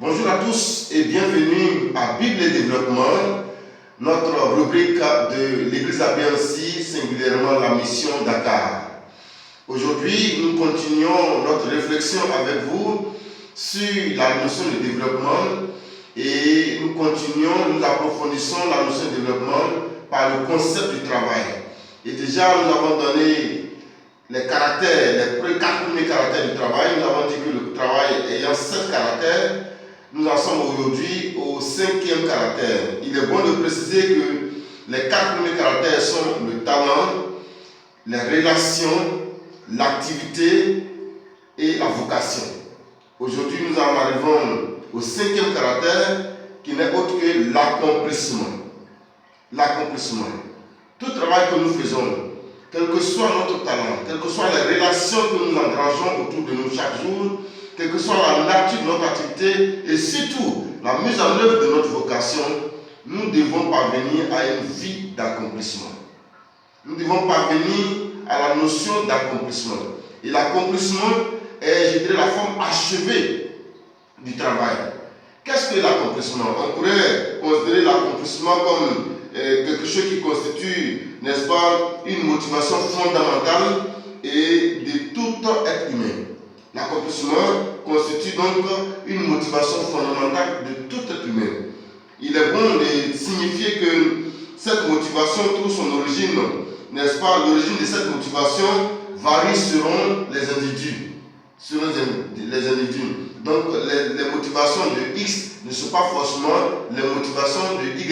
Bonjour à tous et bienvenue à Bible et Développement, notre rubrique de l'Église ABNC, singulièrement la mission Dakar. Aujourd'hui, nous continuons notre réflexion avec vous sur la notion de développement et nous approfondissons la notion de développement par le concept du travail. Et déjà, nous avons donné les quatre premiers caractères du travail. Nous avons dit que le travail ayant 7 caractères, nous en sommes aujourd'hui au 5e caractère. Il est bon de préciser que les 4 premiers caractères sont le talent, les relations, l'activité et la vocation. Aujourd'hui, nous en arrivons au 5e caractère qui n'est autre que l'accomplissement. L'accomplissement. Tout travail que nous faisons, quel que soit notre talent, quelles que soient les relations que nous engrangeons autour de nous chaque jour, quelle que soit la nature de notre activité et surtout la mise en œuvre de notre vocation, nous devons parvenir à une vie d'accomplissement. Nous devons parvenir à la notion d'accomplissement. Et l'accomplissement est, je dirais, la forme achevée du travail. Qu'est-ce que l'accomplissement? On pourrait considérer l'accomplissement comme quelque chose qui constitue, n'est-ce pas, une motivation fondamentale et de tout être humain. L'accomplissement constitue donc une motivation fondamentale de tout être humain. Il est bon de signifier que cette motivation trouve son origine, n'est-ce pas, l'origine de cette motivation varie selon les individus. Donc les motivations de X ne sont pas forcément les motivations de Y.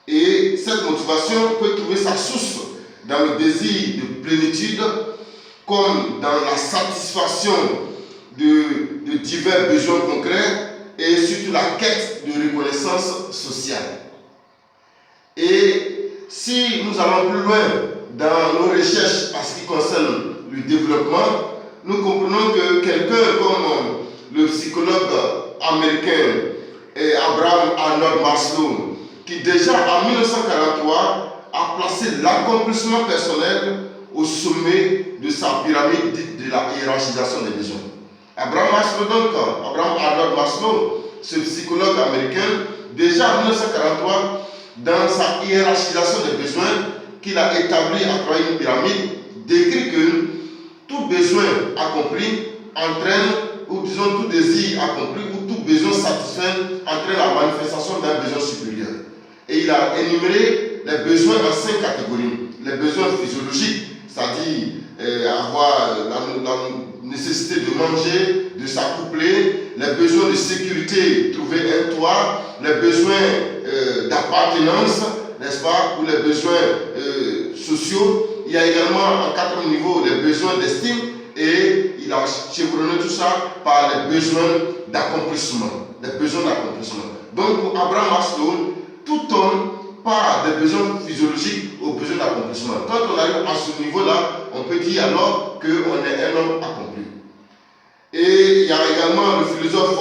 Et cette motivation peut trouver sa source dans le désir de plénitude, comme dans la satisfaction de divers besoins concrets et surtout la quête de reconnaissance sociale. Et si nous allons plus loin dans nos recherches en ce qui concerne le développement, nous comprenons que quelqu'un comme le psychologue américain Abraham Arnold Maslow, qui déjà en 1943 a placé l'accomplissement personnel au sommet de sa pyramide dite de la hiérarchisation des besoins. Abraham Arnold Maslow, ce psychologue américain, déjà en 1943, dans sa hiérarchisation des besoins qu'il a établi à travers une pyramide, décrit que tout besoin accompli entraîne, ou disons tout désir accompli, ou tout besoin satisfait entraîne la manifestation d'un besoin supérieur. Et il a énuméré les besoins en 5 catégories. Les besoins physiologiques, c'est-à-dire avoir la nécessité de manger, de s'accoupler, les besoins de sécurité, trouver un toit, les besoins d'appartenance, n'est-ce pas, ou les besoins sociaux. Il y a également en 4e niveau les besoins d'estime et il a chevronné tout ça par les besoins d'accomplissement. Les besoins d'accomplissement. Donc pour Abraham Maslow, tout homme part des besoins physiologiques aux besoins d'accomplissement. Quand on arrive à ce niveau-là, on peut dire alors qu'on est un homme accompli. Et il y a également le philosophe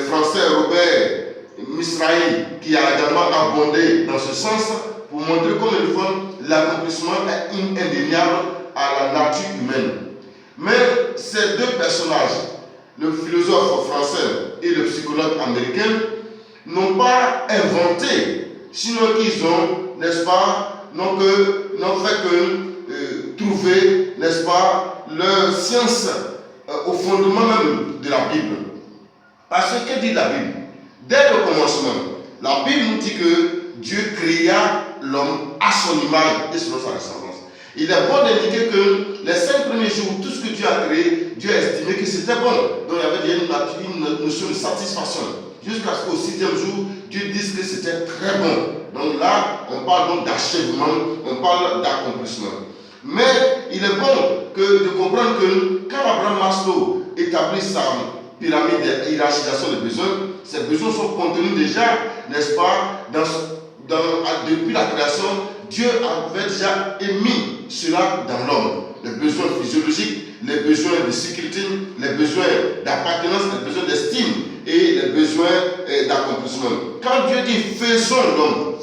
français Robert Misrahi qui a également abondé dans ce sens pour montrer combien de fois l'accomplissement est indéniable à la nature humaine. Mais ces deux personnages, le philosophe français et le psychologue américain, n'ont pas inventé, sinon qu'ils ont, n'est-ce pas, n'ont fait que trouver, n'est-ce pas, leur science au fondement même de la Bible. Parce que dit la Bible? Dès le commencement, la Bible nous dit que Dieu créa l'homme à son image et selon sa ressemblance. Il est bon d'indiquer que les 5 premiers jours, tout ce que Dieu a créé, Dieu a estimé que c'était bon. Donc il y avait déjà une notion de satisfaction. Jusqu'à ce qu'au 6e jour, Dieu dise que c'était très bon. Donc là, on parle donc d'achèvement, on parle d'accomplissement. Mais il est bon de comprendre que quand Abraham Maslow établit sa pyramide de hiérarchisation des besoins, ces besoins sont contenus déjà, n'est-ce pas, depuis la création, Dieu avait déjà émis cela dans l'homme. Les besoins physiologiques, les besoins de sécurité, les besoins d'appartenance, les besoins d'estime et les besoins d'accomplissement. Quand Dieu dit faisons l'homme,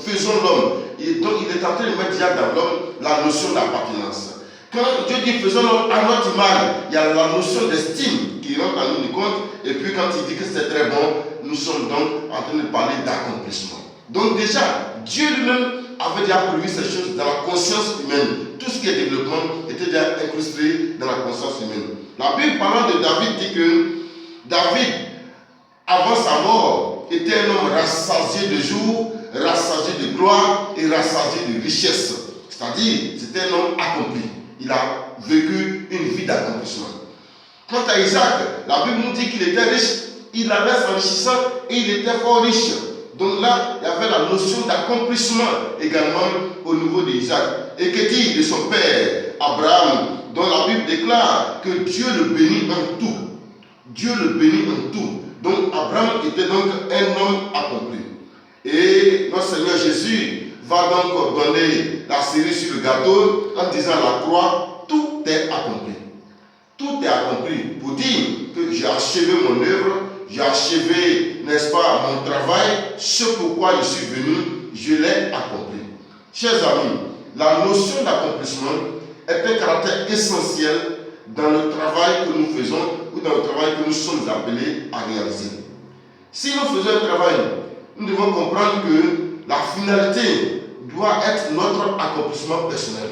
il est en train de mettre déjà dans l'homme la notion d'appartenance. Quand Dieu dit faisons l'homme à notre image, il y a la notion d'estime qui rentre en ligne de compte. Et puis quand il dit que c'est très bon, nous sommes donc en train de parler d'accomplissement. Donc déjà, Dieu lui-même avait déjà prévu ces choses dans la conscience humaine. Tout ce qui est développement était déjà incrusté dans la conscience humaine. La Bible parlant de David dit que David, avant sa mort, était un homme rassasié de jours, rassasié de gloire et rassasié de richesse. C'est-à-dire, c'était un homme accompli. Il a vécu une vie d'accomplissement. Quant à Isaac, la Bible nous dit qu'il était riche, il avait s'enrichissant et il était fort riche. Donc là, il y avait la notion d'accomplissement également au niveau d'Isaac. Et que dit de son père, Abraham, dont la Bible déclare que Dieu le bénit en tout. Dieu le bénit en tout. Donc Abraham était donc un homme accompli. Et notre Seigneur Jésus va donc donner la cerise sur le gâteau en disant à la croix, tout est accompli. Tout est accompli pour dire que j'ai achevé mon œuvre, j'ai achevé, n'est-ce pas, mon travail, ce pourquoi je suis venu, je l'ai accompli. Chers amis, la notion d'accomplissement est un caractère essentiel dans le travail que nous faisons ou dans le travail que nous sommes appelés à réaliser. Si nous faisons un travail, nous devons comprendre que la finalité doit être notre accomplissement personnel.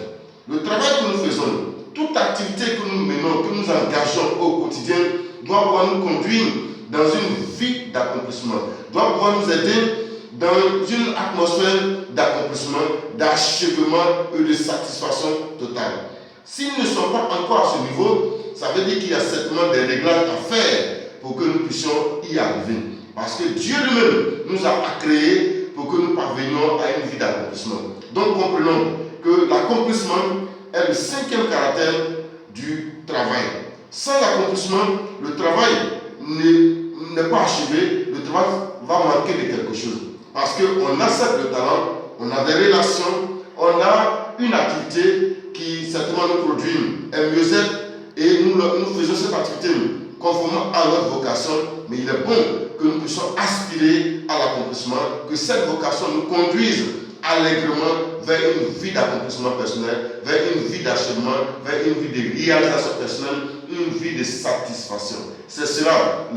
Le travail que nous faisons, toute activité que nous menons, que nous engageons au quotidien, doit pouvoir nous conduire dans une vie d'accomplissement, doit pouvoir nous aider dans une atmosphère d'accomplissement, d'achèvement et de satisfaction totale. Si nous ne sommes pas encore à ce niveau, ça veut dire qu'il y a certainement des réglages à faire pour que nous puissions y arriver. Parce que Dieu lui-même nous a créés pour que nous parvenions à une vie d'accomplissement. Donc comprenons que l'accomplissement est le cinquième caractère du travail. Sans accomplissement, le travail n'est pas achevé, le travail va manquer de quelque chose. Parce qu'on a certes le talent, on a des relations, on a une activité qui certainement nous produit un mieux-être et nous faisons cette activité conformément à notre vocation, mais il est bon que nous puissions aspirer à l'accomplissement, que cette vocation nous conduise allègrement vers une vie d'accomplissement personnel, vers une vie d'achèvement, vers une vie de réalisation personnelle, une vie de satisfaction. C'est cela